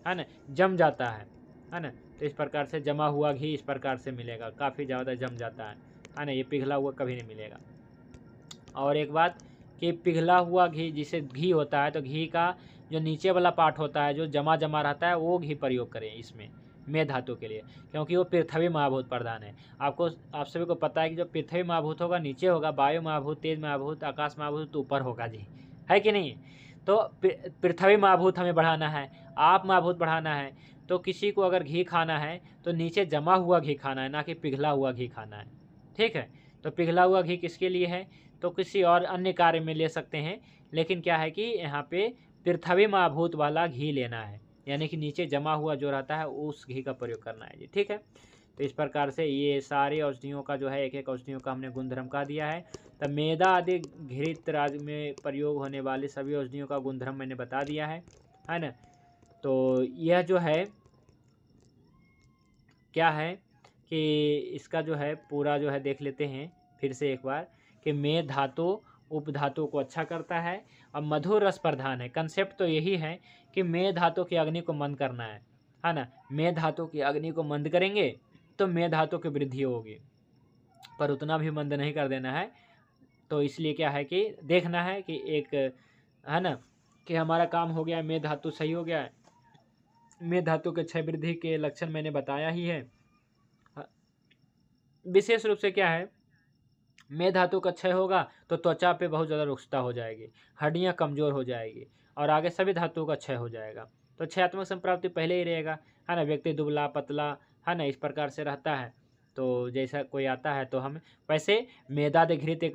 है ना, जम जाता है ना। तो इस प्रकार से जमा हुआ घी इस प्रकार से मिलेगा, काफ़ी ज़्यादा जम जाता है ना। ये पिघला हुआ कभी नहीं मिलेगा। और एक बात कि पिघला हुआ घी, जिसे घी होता है, तो घी का जो नीचे वाला पार्ट होता है, जो जमा रहता है, वो घी प्रयोग करें इसमें मेद धातु के लिए, क्योंकि वो पृथ्वी महाभूत प्रधान है। आप सभी को पता है कि जो पृथ्वी महाभूत होगा नीचे होगा, वायु महाभूत, तेज महाभूत, आकाश महाभूत तो ऊपर होगा जी, है कि नहीं। तो पृथ्वी महाभूत हमें बढ़ाना है, आप महाभूत बढ़ाना है। तो किसी को अगर घी खाना है तो नीचे जमा हुआ घी खाना है, ना कि पिघला हुआ घी खाना है। ठीक है, तो पिघला हुआ घी किसके लिए है? तो किसी और अन्य कार्य में ले सकते हैं, लेकिन क्या है कि यहाँ पे पृथ्वी माभूत वाला घी लेना है, यानी कि नीचे जमा हुआ जो रहता है उस घी का प्रयोग करना है जी। ठीक है, तो इस प्रकार से ये सारी औषधियों का जो है एक एक औषधियों का हमने गुणधर्म कह दिया है। तब मेदा आदि घृत राज में प्रयोग होने वाली सभी औषधियों का गुणधर्म मैंने बता दिया है ना। तो यह जो है क्या है कि इसका जो है पूरा जो है देख लेते हैं फिर से एक बार कि मेद धातु उपधातु को अच्छा करता है और मधुर रस प्रधान है। कंसेप्ट तो यही है कि मेद धातु की अग्नि को मंद करना है ना। मेद धातु की अग्नि को मंद करेंगे तो मेद धातु की वृद्धि होगी, पर उतना भी मंद नहीं कर देना है। तो इसलिए क्या है कि देखना है कि एक है ना कि हमारा काम हो गया, मेद धातु सही हो गया है। मेद धातु के क्षय वृद्धि के लक्षण मैंने बताया ही है। विशेष रूप से क्या है, मेद धातु का क्षय होगा तो त्वचा पे बहुत ज़्यादा रुक्षता हो जाएगी, हड्डियां कमज़ोर हो जाएगी और आगे सभी धातुओं का क्षय हो जाएगा। तो क्षयात्मक संप्राप्ति पहले ही रहेगा, है ना। व्यक्ति दुबला पतला है ना इस प्रकार से रहता है, तो जैसा कोई आता है तो हम वैसे मेदाद घृत एक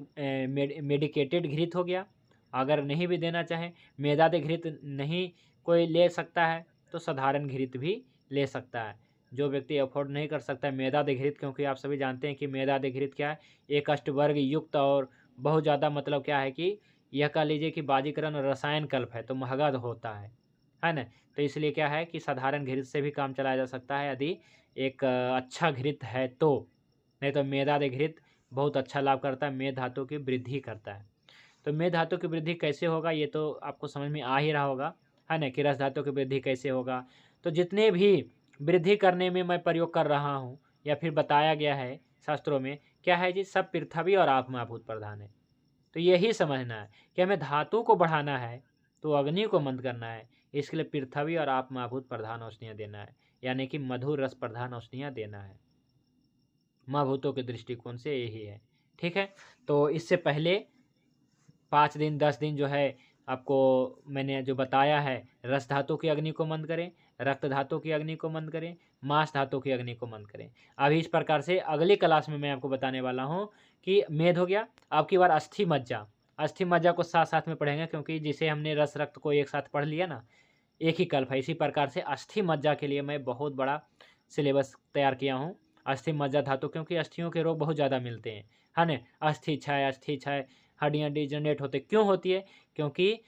मेडिकेटेड घृत हो गया। अगर नहीं भी देना चाहे, मेदाद घृत नहीं कोई ले सकता है तो साधारण घृत भी ले सकता है। जो व्यक्ति अफोर्ड नहीं कर सकता है मेदाद घृत, क्योंकि आप सभी जानते हैं कि मेदाद घृत क्या है, एक अष्टवर्ग युक्त और बहुत ज़्यादा मतलब क्या है कि यह कह लीजिए कि बाजीकरण रसायन कल्प है, तो महंगा होता है ना। तो इसलिए क्या है कि साधारण घृत से भी काम चलाया जा सकता है यदि एक अच्छा घृत है तो, नहीं तो मेदाद घृत बहुत अच्छा लाभ करता है, मेद धातु की वृद्धि करता है। तो मेद धातु की वृद्धि कैसे होगा ये तो आपको समझ में आ ही रहा होगा, है ना, कि रस धातु की वृद्धि कैसे होगा। तो जितने भी वृद्धि करने में मैं प्रयोग कर रहा हूँ या फिर बताया गया है शास्त्रों में, क्या है जी, सब पृथ्वी और आप में आभूत प्रधान है। तो यही समझना है कि हमें धातु को बढ़ाना है तो अग्नि को मंद करना है, इसके लिए पृथ्वी और आप में आभूत प्रधान औषधियाँ देना है, यानी कि मधुर रस प्रधान औषधियाँ देना है। महाभूतों के दृष्टिकोण से यही है। ठीक है, तो इससे पहले 5 दिन 10 दिन जो है आपको मैंने जो बताया है, रस धातु की अग्नि को मंद करें, रक्त धातु की अग्नि को मंद करें, मांस धातु की अग्नि को मंद करें। अभी इस प्रकार से अगली क्लास में मैं आपको बताने वाला हूँ कि मेद हो गया, अब की बार अस्थि मज्जा, अस्थि मज्जा को साथ साथ में पढ़ेंगे, क्योंकि जिसे हमने रस रक्त को एक साथ पढ़ लिया ना, एक ही कल्प है। इसी प्रकार से अस्थि मज्जा के लिए मैं बहुत बड़ा सिलेबस तैयार किया हूँ, अस्थि मज्जा धातु, क्योंकि अस्थियों के रोग बहुत ज़्यादा मिलते हैं, है ना। अस्थि क्षय हड्डियाँ डिजनरेट होते क्यों होती है, क्योंकि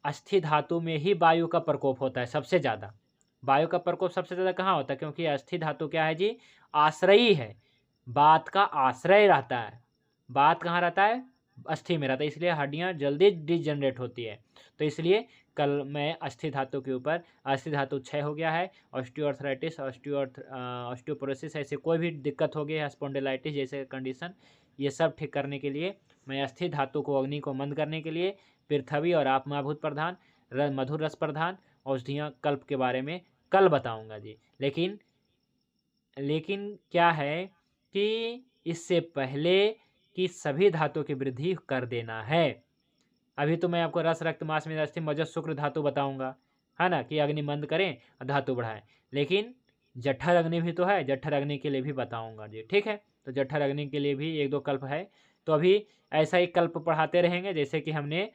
अस्थि धातु में ही वायु का प्रकोप होता है सबसे ज़्यादा। वायु का प्रकोप सबसे ज़्यादा कहाँ होता है, क्योंकि अस्थि धातु क्या है जी, आश्रयी है, बात का आश्रय रहता है। बात कहाँ रहता है, अस्थि में रहता है, इसलिए हड्डियाँ जल्दी डिजनरेट होती है। तो इसलिए कल मैं अस्थि धातु के ऊपर, अस्थि धातु क्षय हो गया है, ऑस्टियोआर्थराइटिस ऑस्टियोपोरोसिस ऐसे कोई भी दिक्कत हो गई है, स्पॉन्डिलाइटिस जैसे कंडीशन, ये सब ठीक करने के लिए मैं अस्थि धातु को अग्नि को मंद करने के लिए पृथ्वी और आप महाभूत प्रधान मधुर रस प्रधान औषधियाँ कल्प के बारे में कल बताऊंगा जी। लेकिन क्या है कि इससे पहले कि सभी धातु की वृद्धि कर देना है। अभी तो मैं आपको रस रक्त मांस में अस्थि मज्जा शुक्र धातु बताऊंगा, है ना, कि अग्नि मंद करें और धातु बढ़ाएं। लेकिन जठर अग्नि भी तो है, जठर अग्नि के लिए भी बताऊंगा जी। ठीक है, तो जठर अग्नि के लिए भी 1-2 कल्प है, तो अभी ऐसा ही कल्प पढ़ाते रहेंगे। जैसे कि हमने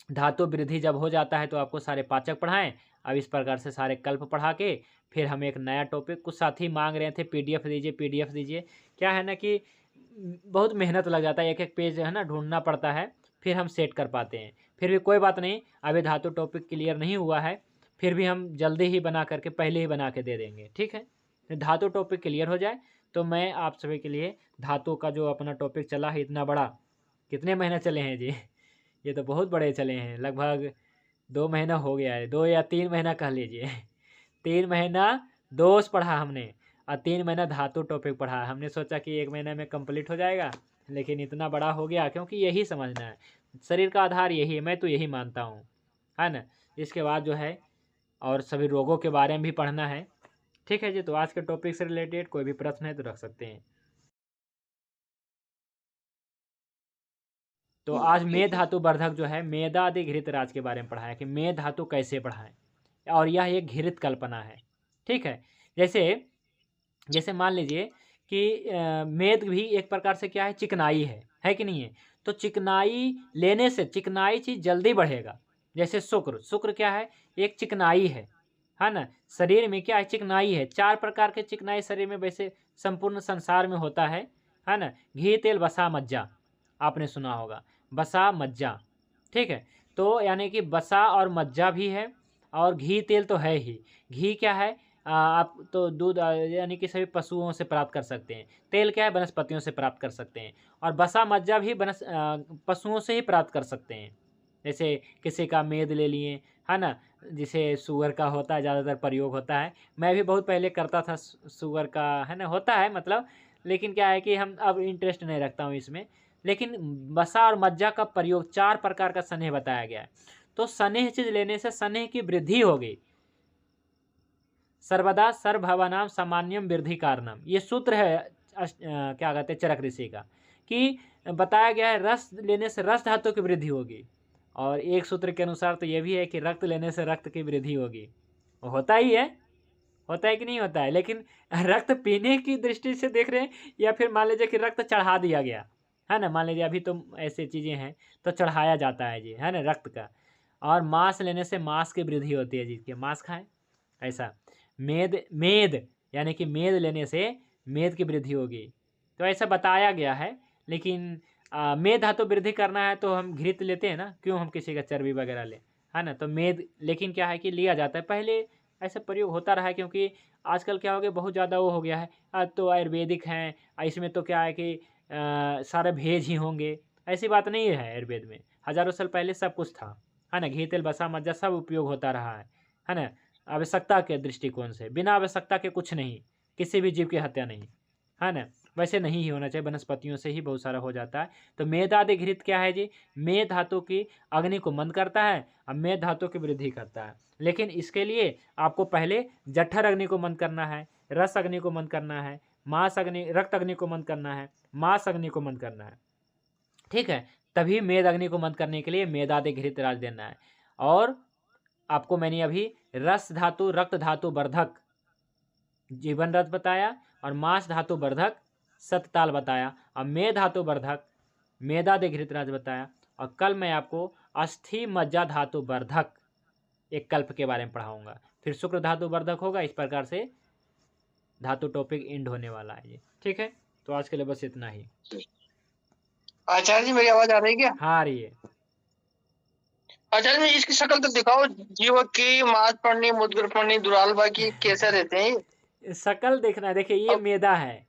धातु वृद्धि जब हो जाता है तो आपको सारे पाचक पढ़ाएं, अब इस प्रकार से सारे कल्प पढ़ा के फिर हम एक नया टॉपिक, कुछ साथी मांग रहे थे पीडीएफ दीजिए। क्या है ना कि बहुत मेहनत लग जाता है, एक एक पेज है ना ढूंढना पड़ता है, फिर हम सेट कर पाते हैं। फिर भी कोई बात नहीं, अभी धातु टॉपिक क्लियर नहीं हुआ है, फिर भी हम जल्दी ही बना करके पहले ही बना के दे देंगे। ठीक है, धातु टॉपिक क्लियर हो जाए तो मैं आप सभी के लिए धातु का जो अपना टॉपिक चला है इतना बड़ा, कितने महीने चले हैं जी, ये तो बहुत बड़े चले हैं, लगभग 2 महीना हो गया है, 2 या 3 महीना कह लीजिए। 3 महीना दोष पढ़ा हमने और 3 महीना धातु टॉपिक पढ़ा। हमने सोचा कि 1 महीने में कंप्लीट हो जाएगा, लेकिन इतना बड़ा हो गया, क्योंकि यही समझना है, शरीर का आधार यही है, मैं तो यही मानता हूँ, है ना। इसके बाद जो है और सभी रोगों के बारे में भी पढ़ना है। ठीक है जी, तो आज के टॉपिक से रिलेटेड कोई भी प्रश्न है तो रख सकते हैं। तो आज मेद धातु वर्धक जो है मेदा आदि घृत राज के बारे में पढ़ाया कि मेद धातु कैसे बढ़ाएं, और यह एक घृत कल्पना है। ठीक है, जैसे मान लीजिए कि मेद भी एक प्रकार से क्या है, चिकनाई है कि नहीं है, तो चिकनाई लेने से चिकनाई चीज़ जल्दी बढ़ेगा। चिकनाई चीज़ जल्दी बढ़ेगा, जैसे शुक्र, शुक्र क्या है, एक चिकनाई है ना, शरीर में क्या है, चिकनाई है। 4 प्रकार के चिकनाई शरीर में वैसे संपूर्ण संसार में होता है ना। घी, तेल, वसा, मज्जा, आपने सुना होगा, वसा मज्जा, ठीक है। तो यानी कि वसा और मज्जा भी है, और घी तेल तो है ही। घी क्या है, आप तो दूध यानी कि सभी पशुओं से प्राप्त कर सकते हैं। तेल क्या है, वनस्पतियों से प्राप्त कर सकते हैं। और वसा मज्जा भी पशुओं से ही प्राप्त कर सकते हैं। जैसे किसी का मेद ले लिए, है ना, जिसे शुगर का होता है, ज़्यादातर प्रयोग होता है। मैं भी बहुत पहले करता था शुगर का, है ना, होता है मतलब, लेकिन क्या है कि हम अब इंटरेस्ट नहीं रखता हूँ इसमें। लेकिन वसा और मज्जा का प्रयोग 4 प्रकार का स्नेह बताया गया है। तो स्नेह चीज लेने से स्नेह की वृद्धि होगी। सर्वदा सर्वभवानां सामान्यम वृद्धि कारणम, ये सूत्र है क्या कहते हैं चरक ऋषि का, कि बताया गया है रस लेने से रस धातु की वृद्धि होगी। और एक सूत्र के अनुसार तो ये भी है कि रक्त लेने से रक्त की वृद्धि होगी। होता ही है, होता है कि नहीं होता है। लेकिन रक्त पीने की दृष्टि से देख रहे हैं, या फिर मान लीजिए कि रक्त चढ़ा दिया गया, है ना, मान लीजिए अभी तो ऐसे चीज़ें हैं तो चढ़ाया जाता है जी, है ना, रक्त का। और मांस लेने से मांस की वृद्धि होती है जी, कि मांस खाएं, ऐसा। मेद, मेद यानी कि मेद लेने से मेद की वृद्धि होगी, तो ऐसा बताया गया है। लेकिन मेद धातु वृद्धि करना है तो हम घृत लेते हैं ना, क्यों हम किसी का चर्बी वगैरह लें, है ना। तो मेद, लेकिन क्या है कि लिया जाता है, पहले ऐसा प्रयोग होता रहा है, क्योंकि आजकल क्या हो गया, बहुत ज़्यादा वो हो गया है। तो आयुर्वेदिक हैं, इसमें तो क्या है कि सारे भेज ही होंगे, ऐसी बात नहीं है। आयुर्वेद में हज़ारों साल पहले सब कुछ था, है ना। घी, तेल, वसा, मज्जा सब उपयोग होता रहा है ना। आवश्यकता के दृष्टिकोण से, बिना आवश्यकता के कुछ नहीं, किसी भी जीव की हत्या नहीं, है ना। वैसे नहीं ही होना चाहिए, वनस्पतियों से ही बहुत सारा हो जाता है। तो मेद आदि घृत क्या है जी, मेद धातु की अग्नि को मंद करता है, और मेद धातु की वृद्धि करता है। लेकिन इसके लिए आपको पहले जठर अग्नि को मंद करना है, रस अग्नि को मंद करना है, मांस अग्नि, रक्त अग्नि को मंद करना है, मांस अग्नि को मंद करना है, ठीक है। तभी मेद अग्नि को मंद करने के लिए मेदादि घृत राज देना है। और आपको मैंने अभी रस धातु, रक्त धातु वर्धक जीवन रथ बताया, और मांस धातु वर्धक सतताल बताया, और मेद धातु वर्धक मेदादि घृतराज बताया। और कल मैं आपको अस्थि मज्जा धातु वर्धक एक कल्प के बारे में पढ़ाऊंगा। फिर शुक्र धातु वर्धक होगा। इस प्रकार से धातु टॉपिक एंड होने वाला है ये, ठीक है। तो आज के लिए बस इतना ही। आचार्य जी, मेरी आवाज आ रही है क्या? हाँ, आ रही है। आचार्य जी, इसकी शक्ल तो दिखाओ, जीव की, मातपर्णी, मुद्गरपर्णी, दुरालभा की, कैसे रहते हैं? शकल देखना है। देखिए ये अब- मेदा है,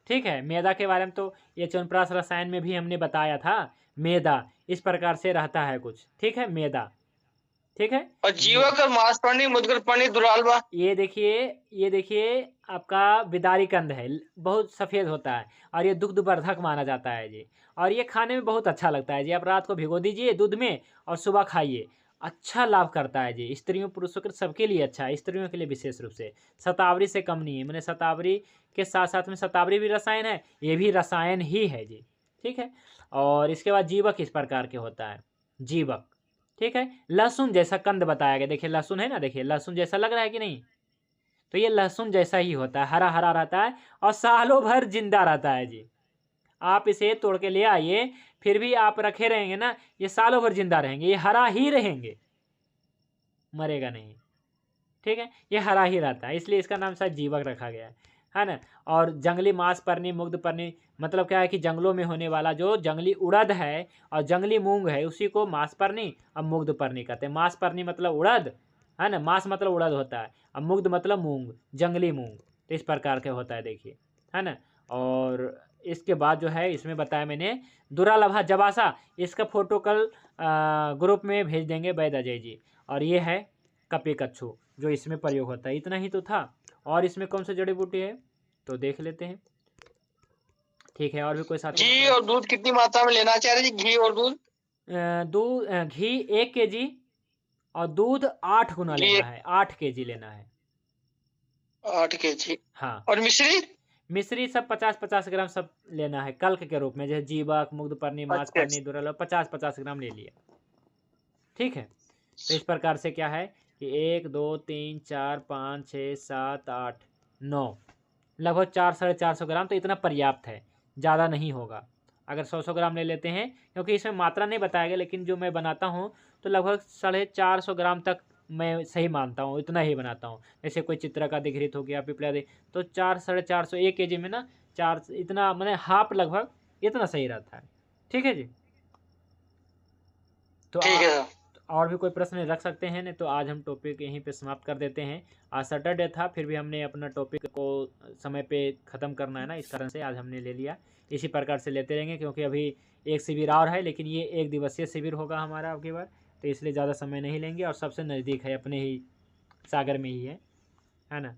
ठीक है। मेदा के बारे में तो ये च्यवनप्राश रसायन में भी हमने बताया था। मेदा इस प्रकार से रहता है कुछ, ठीक है, मेदा, ठीक है। और जीवक और मांसपर्णी, मुद्गरपर्णी, दुरालभा। ये देखिए आपका बिदारी कंद है, बहुत सफ़ेद होता है, और ये दुग्धवर्धक माना जाता है जी। और ये खाने में बहुत अच्छा लगता है जी। आप रात को भिगो दीजिए दूध में, और सुबह खाइए, अच्छा लाभ करता है जी। स्त्रियों पुरुषों के सबके लिए अच्छा है, स्त्रियों के लिए विशेष रूप से। शतावरी से कम नहीं है, मैंने शतावरी के साथ साथ में शतावरी भी रसायन है, ये भी रसायन ही है जी, ठीक है। और इसके बाद जीवक इस प्रकार के होता है, जीवक, ठीक है। लहसुन जैसा कंद बताया गया, देखिए लहसुन है ना, देखिए लहसुन जैसा लग रहा है कि नहीं, तो ये लहसुन जैसा ही होता है, हरा हरा रहता है, और सालों भर जिंदा रहता है जी। आप इसे तोड़ के ले आइए, फिर भी आप रखे रहेंगे ना, ये सालों भर जिंदा रहेंगे, ये हरा ही रहेंगे, मरेगा नहीं, ठीक है। ये हरा ही रहता है, इसलिए इसका नाम शायद जीवक रखा गया है ना। और जंगली मांसपर्णी, मुग्धपर्णी, मतलब क्या है कि जंगलों में होने वाला जो जंगली उड़द है और जंगली मूंग है, उसी को मांसपर्णी और मुग्धपर्णी कहते हैं। मांसपर्णी मतलब उड़द, है ना, मांस मतलब उड़द होता है, और मुग्ध मतलब मूंग, जंगली मूंग। तो इस प्रकार के होता है, देखिए, है ना। और इसके बाद जो है इसमें बताया मैंने दुरालभा जबासा, इसका फोटो कल ग्रुप में भेज देंगे वैद अजय जी। और ये है कपे कच्छू, जो इसमें प्रयोग होता है। इतना ही तो था। और इसमें कौन सी जड़ी बूटी है तो देख लेते हैं, ठीक है। और भी कोई साथी? घी और दूध कितनी मात्रा में लेना चाहिए जी? घी और दूध? दूध, घी 1 kg और दूध 8 गुना घी लेना है, 8 kg लेना है। 8 kg। हाँ, और मिश्री? मिश्री सब 50-50 ग्राम सब लेना है, कल्क के रूप में, जैसे जीवक, मुग्धपर्णी, मांसपर्णी, दुर्लभ, 50-50 ग्राम ले लिया, ठीक है। तो इस प्रकार से क्या है कि 1 2 3 4 5 6 7 8 9, लगभग 400-450 ग्राम, तो इतना पर्याप्त है, ज़्यादा नहीं होगा। अगर 100-100 ग्राम ले लेते हैं, क्योंकि इसमें मात्रा नहीं बताया गया, लेकिन जो मैं बनाता हूँ तो लगभग 450 ग्राम तक मैं सही मानता हूँ, इतना ही बनाता हूँ। जैसे कोई चित्रकादि घृत हो गया, पिपलादि, तो 400-450 1 केजी में ना 4 इतना मैंने हाफ लगभग इतना सही रहता है। ठीक है जी। तो ठीक है सर। और भी कोई प्रश्न रख सकते हैं, नहीं तो आज हम टॉपिक यहीं पे समाप्त कर देते हैं। आज सैटरडे था, फिर भी हमने अपना टॉपिक को समय पे ख़त्म करना है ना, इस कारण से आज हमने ले लिया। इसी प्रकार से लेते रहेंगे, क्योंकि अभी एक शिविर और है, लेकिन ये 1 दिवसीय शिविर होगा हमारा अब की बार, तो इसलिए ज़्यादा समय नहीं लेंगे और सबसे नज़दीक है, अपने ही सागर में ही है ना।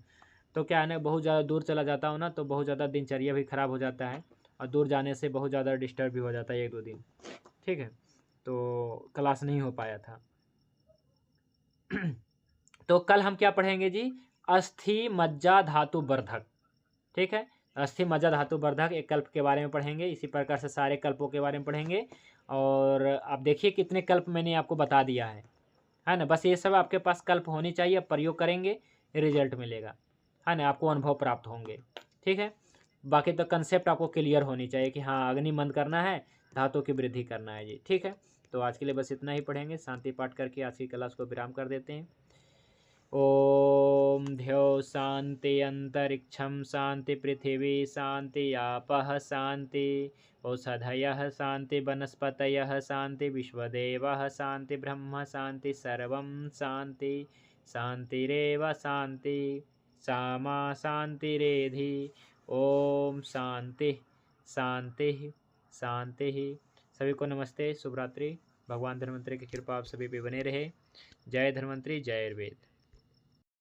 तो क्या है ना, बहुत ज़्यादा दूर चला जाता हूँ ना, तो बहुत ज़्यादा दिनचर्या भी ख़राब हो जाता है और दूर जाने से बहुत ज़्यादा डिस्टर्ब भी हो जाता है 1-2 दिन। ठीक है, तो क्लास नहीं हो पाया था। तो कल हम क्या पढ़ेंगे जी, अस्थि मज्जा धातु वर्धक। ठीक है, अस्थि मज्जा धातु वर्धक एक कल्प के बारे में पढ़ेंगे। इसी प्रकार से सारे कल्पों के बारे में पढ़ेंगे। और आप देखिए कितने कल्प मैंने आपको बता दिया है ना। बस ये सब आपके पास कल्प होनी चाहिए, आप प्रयोग करेंगे, रिजल्ट मिलेगा, है ना, आपको अनुभव प्राप्त होंगे। ठीक है, बाकी तो कंसेप्ट आपको क्लियर होनी चाहिए कि हाँ अग्नि मंद करना है, धातु की वृद्धि करना है जी। ठीक है, तो आज के लिए बस इतना ही पढ़ेंगे। शांति पाठ करके आज की क्लास को विराम कर देते हैं। ओम ध्यो शांति अंतरिक्षम शांति पृथिवी शांति आपः शांति औषधयः शांति वनस्पतयः शांति विश्वदेवः शांति ब्रह्म शांति सर्वं शांति शांतिरेव शांति सामा शांतिरेधि। ओम शांति शांति शांति। सभी को नमस्ते, शुभ रात्रि। भगवान धन्वंतरि की कृपा आप सभी पे बने रहे। जय धन्वंतरि, जय आयुर्वेद।